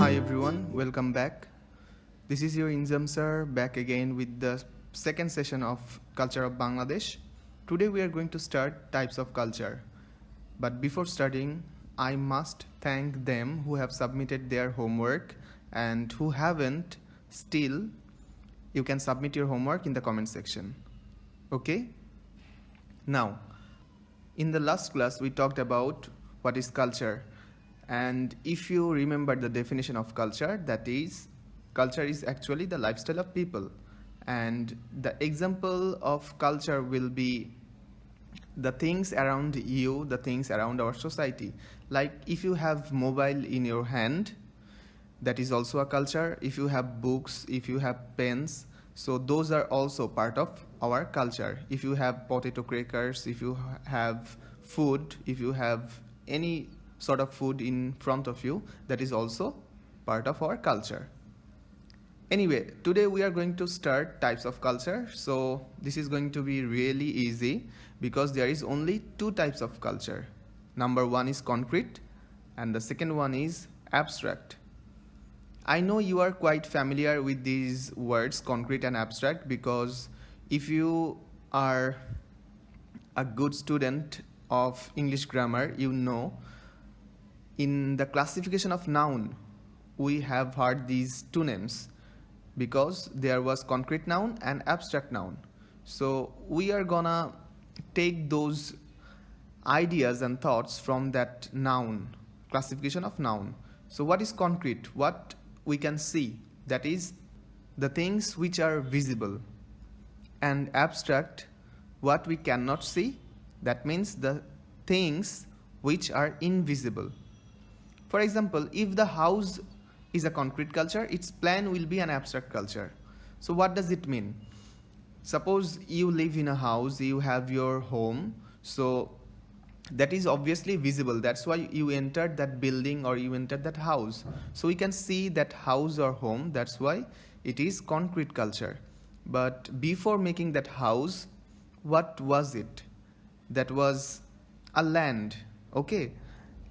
Hi everyone, welcome back. This is your Inzam sir back again with the second session of Culture of Bangladesh. Today we are going to start types of culture. But before starting, I must thank them who have submitted their homework and who haven't still. You can submit your homework in the comment section. Okay? Now, in the last class we talked about what is culture. And if you remember the definition of culture, that is, culture is actually the lifestyle of people. And the example of culture will be the things around you, the things around our society. Like if you have mobile in your hand, that is also a culture. If you have books, if you have pens, so those are also part of our culture. If you have potato crackers, if you have food, if you have any sort of food in front of you, that is also part of our culture. Anyway, today we are going to start types of culture. So this is going to be really easy because there is only two types of culture. Number one is concrete and the second one is abstract. I know you are quite familiar with these words, concrete and abstract, because if you are a good student of English grammar, you know in the classification of noun, we have heard these two names because there was concrete noun and abstract noun. So we are gonna take those ideas and thoughts from that noun, classification of noun. So what is concrete? What we can see, that is the things which are visible. And abstract, what we cannot see, that means the things which are invisible. For example, if the house is a concrete culture, its plan will be an abstract culture. So what does it mean? Suppose you live in a house, you have your home, so that is obviously visible. That's why you entered that building or you entered that house. So we can see that house or home, that's why it is concrete culture. But before making that house, what was it? That was a land, okay?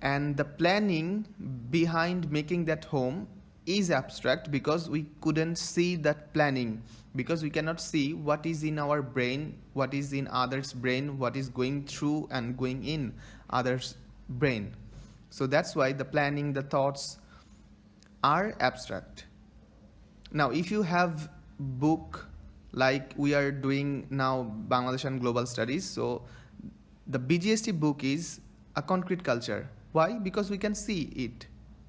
And the planning behind making that home is abstract because we couldn't see that planning, because we cannot see what is in our brain, what is in others' brain, what is going through and going in others' brain. So that's why the planning, the thoughts are abstract. Now, if you have book like we are doing now, Bangladesh and Global Studies, so the BGST book is a concrete culture. Why? Because we can see it.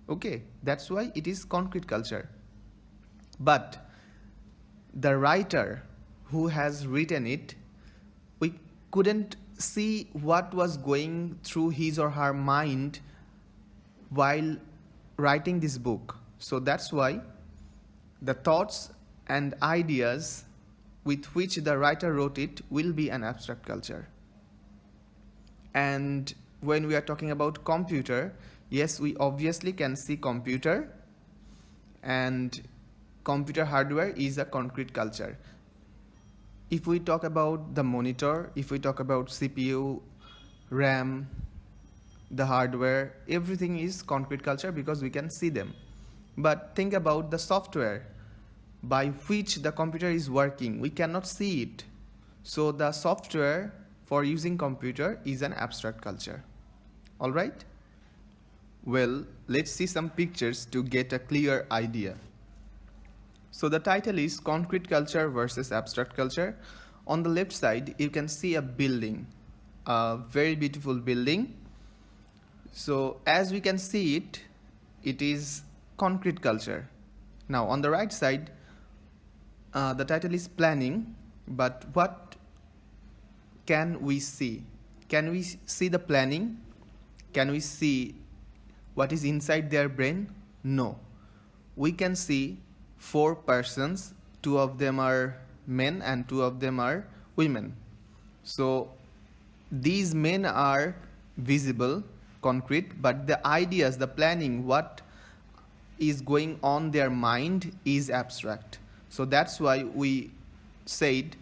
Okay, that's why it is concrete culture. But the writer who has written it, we couldn't see what was going through his or her mind while writing this book. So that's why the thoughts and ideas with which the writer wrote it will be an abstract culture. And when we are talking about computer, yes, we obviously can see computer, and computer hardware is a concrete culture. If we talk about the monitor, if we talk about CPU, RAM, the hardware, everything is concrete culture because we can see them. But think about the software by which the computer is working. We cannot see it. So the software for using computer is an abstract culture. All right? Well, let's see some pictures to get a clear idea. So the title is Concrete Culture versus Abstract Culture. On the left side, you can see a building, a very beautiful building. So as we can see it, it is concrete culture. Now on the right side, the title is planning, but what can we see? Can we see the planning? Can we see what is inside their brain? No. We can see 4 persons, 2 of them are men and 2 of them are women. So these men are visible, concrete, but the ideas, the planning, what is going on their mind is abstract. So that's why we said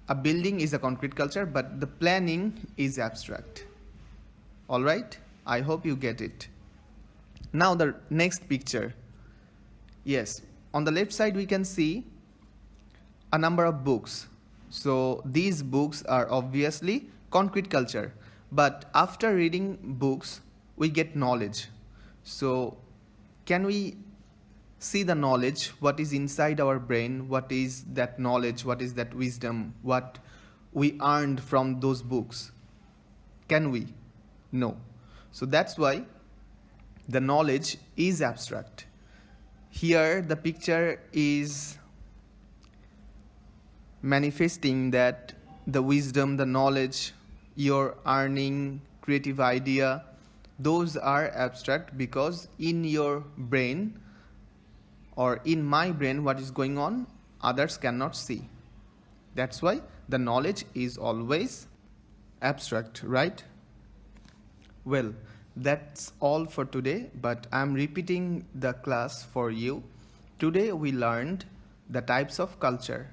a building is a concrete culture, but the planning is abstract. All right? I hope you get it. Now the next picture. Yes, on the left side we can see a number of books. So these books are obviously concrete culture. But after reading books, we get knowledge. So can we see the knowledge, what is inside our brain, what is that knowledge, what is that wisdom, what we earned from those books? Can we? No. So that's why the knowledge is abstract. Here the picture is manifesting that the wisdom, the knowledge, your earning, creative idea, those are abstract because in your brain or in my brain what is going on, others cannot see. That's why the knowledge is always abstract, right? Well, that's all for today, but I'm repeating the class for you. Today we learned the types of culture.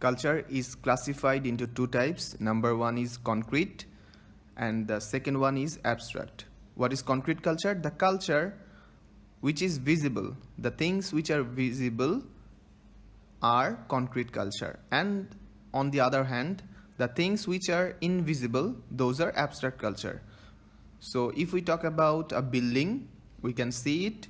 Culture is classified into two types. Number one is concrete and the second one is abstract. What is concrete culture? The culture which is visible. The things which are visible are concrete culture. And on the other hand, the things which are invisible, those are abstract culture. So if we talk about a building, we can see it,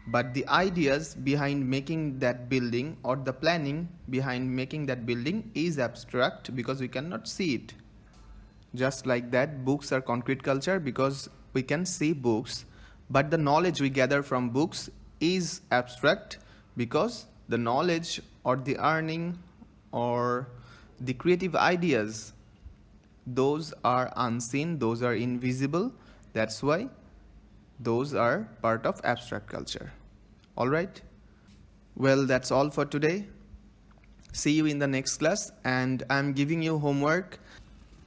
but the ideas behind making that building or the planning behind making that building is abstract because we cannot see it. Just like that, books are concrete culture because we can see books, but the knowledge we gather from books is abstract because the knowledge or the earning or the creative ideas, those are unseen, those are invisible. That's why those are part of abstract culture. All right? Well, that's all for today. See you in the next class, and I'm giving you homework.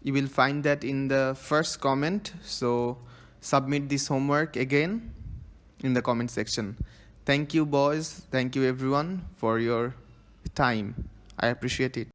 You will find that in the first comment. So submit this homework again in the comment section. Thank you, boys. Thank you, everyone, for your time. I appreciate it.